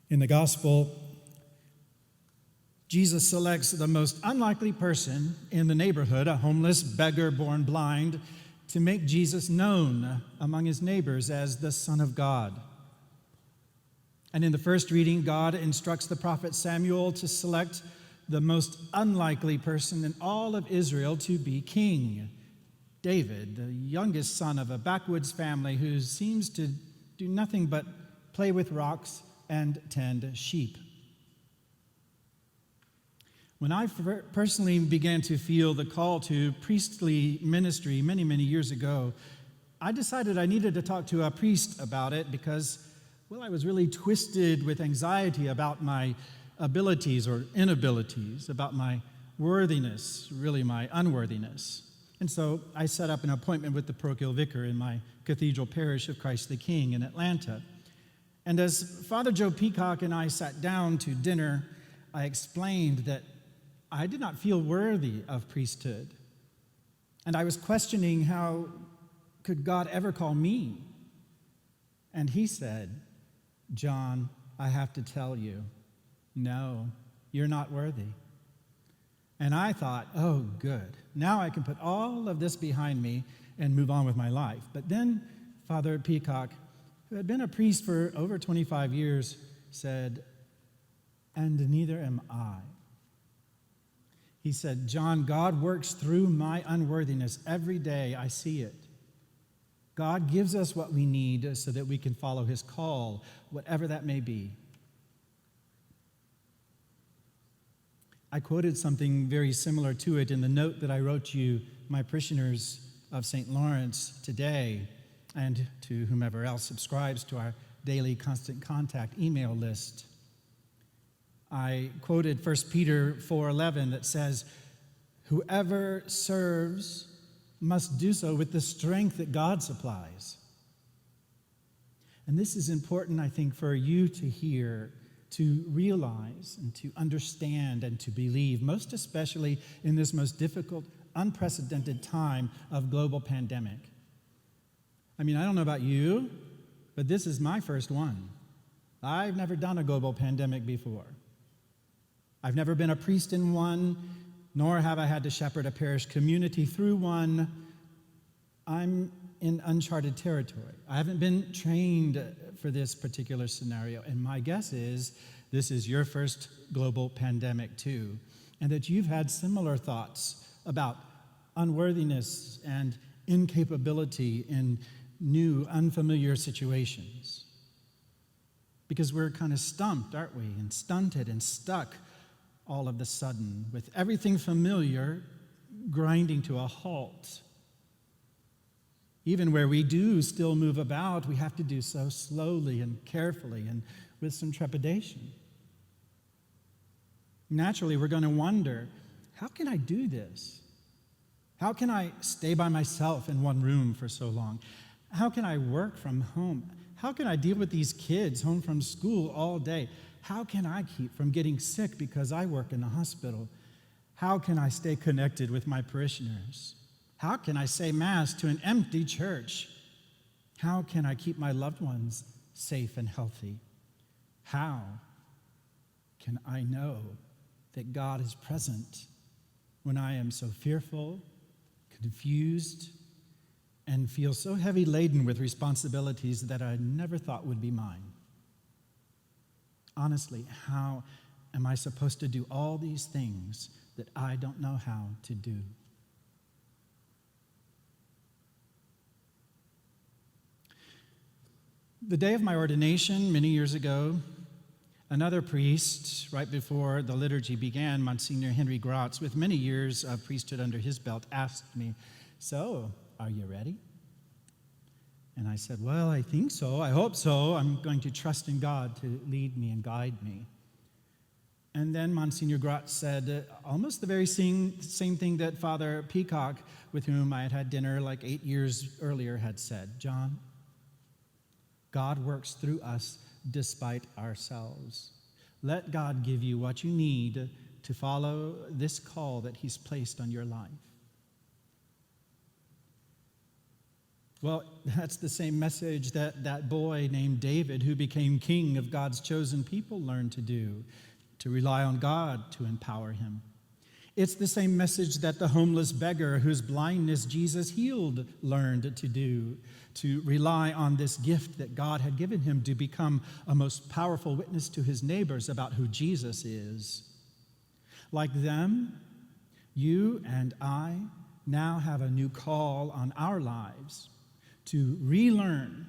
In the gospel, Jesus selects the most unlikely person in the neighborhood, a homeless beggar born blind, to make Jesus known among his neighbors as the Son of God. And in the first reading, God instructs the prophet Samuel to select the most unlikely person in all of Israel to be king, David, the youngest son of a backwoods family who seems to do nothing but play with rocks and tend sheep. When I personally began to feel the call to priestly ministry many, many years ago, I decided I needed to talk to a priest about it because, well, I was really twisted with anxiety about my abilities or inabilities, about my worthiness, really my unworthiness. And so I set up an appointment with the parochial vicar in my cathedral parish of Christ the King in Atlanta. And as Father Joe Peacock and I sat down to dinner, I explained that I did not feel worthy of priesthood. And I was questioning how could God ever call me? And he said, "John, I have to tell you, no, you're not worthy." And I thought, oh, good. Now I can put all of this behind me and move on with my life. But then Father Peacock, who had been a priest for over 25 years, said, "And neither am I." He said, "John, God works through my unworthiness every day. I see it. God gives us what we need so that we can follow his call, whatever that may be." I quoted something very similar to it in the note that I wrote you, my parishioners of St.Lawrence, today, and to whomever else subscribes to our daily constant contact email list. I quoted 1 Peter 4:11 that says, "Whoever serves must do so with the strength that God supplies." And this is important, I think, for you to hear, to realize, and to understand, and to believe, most especially in this most difficult, unprecedented time of global pandemic. I mean, I don't know about you, but this is my first one. I've never done a global pandemic before. I've never been a priest in one, nor have I had to shepherd a parish community through one. I'm in uncharted territory. I haven't been trained for this particular scenario, and my guess is this is your first global pandemic too, and that you've had similar thoughts about unworthiness and incapability in new, unfamiliar situations. Because we're kind of stumped, aren't we, and stunted and stuck all of a sudden with everything familiar grinding to a halt. Even where we do still move about, we have to do so slowly and carefully and with some trepidation. Naturally, we're going to wonder, how can I do this? How can I stay by myself in one room for so long? How can I work from home? How can I deal with these kids home from school all day? How can I keep from getting sick because I work in a hospital? How can I stay connected with my parishioners? How can I say Mass to an empty church? How can I keep my loved ones safe and healthy? How can I know that God is present when I am so fearful, confused, and feel so heavy laden with responsibilities that I never thought would be mine? Honestly, how am I supposed to do all these things that I don't know how to do? The day of my ordination many years ago, another priest, right before the liturgy began, Monsignor Henry Grotz, with many years of priesthood under his belt, asked me, "So, are you ready?" And I said, "Well, I think so. I hope so. I'm going to trust in God to lead me and guide me." And then Monsignor Grotz said almost the very same thing that Father Peacock, with whom I had had dinner like 8 years earlier, had said. "John, God works through us despite ourselves. Let God give you what you need to follow this call that he's placed on your life." Well, that's the same message that that boy named David, who became king of God's chosen people, learned to do, to rely on God to empower him. It's the same message that the homeless beggar whose blindness Jesus healed learned to do, to rely on this gift that God had given him to become a most powerful witness to his neighbors about who Jesus is. Like them, you and I now have a new call on our lives to relearn,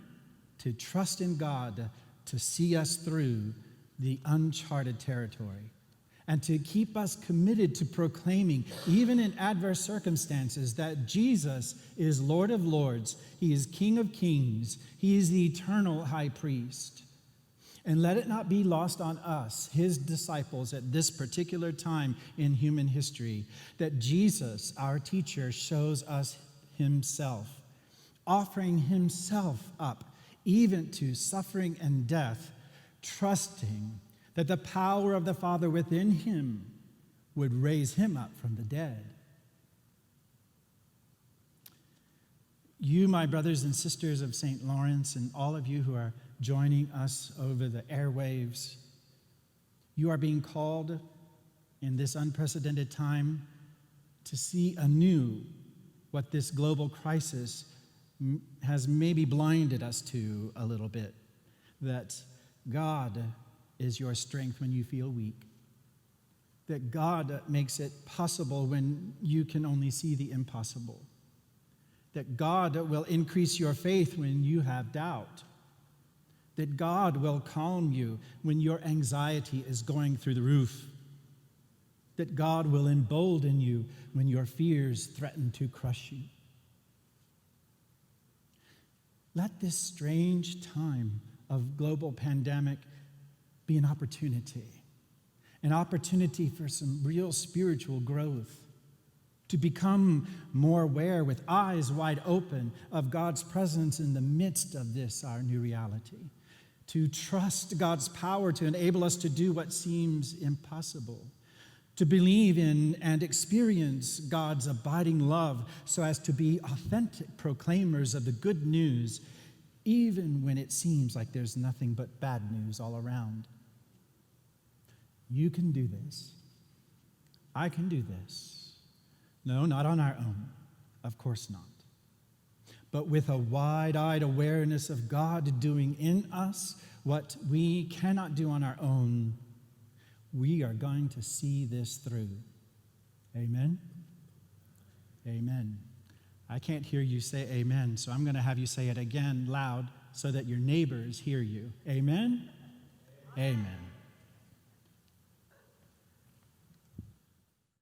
to trust in God, to see us through the uncharted territory, and to keep us committed to proclaiming, even in adverse circumstances, that Jesus is Lord of Lords, He is King of Kings, He is the eternal high priest. And let it not be lost on us, His disciples, at this particular time in human history, that Jesus, our teacher, shows us Himself, offering Himself up, even to suffering and death, trusting that the power of the Father within Him would raise Him up from the dead. You, my brothers and sisters of St. Lawrence, and all of you who are joining us over the airwaves, you are being called in this unprecedented time to see anew what this global crisis has maybe blinded us to a little bit, that God is your strength when you feel weak, that God makes it possible when you can only see the impossible, that God will increase your faith when you have doubt, that God will calm you when your anxiety is going through the roof, that God will embolden you when your fears threaten to crush you. Let this strange time of global pandemic be an opportunity for some real spiritual growth, to become more aware with eyes wide open of God's presence in the midst of this, our new reality, to trust God's power to enable us to do what seems impossible, to believe in and experience God's abiding love so as to be authentic proclaimers of the good news, even when it seems like there's nothing but bad news all around. You can do this. I can do this. No, not on our own. Of course not. But with a wide-eyed awareness of God doing in us what we cannot do on our own, we are going to see this through. Amen? Amen. I can't hear you say amen, so I'm going to have you say it again loud so that your neighbors hear you. Amen? Amen.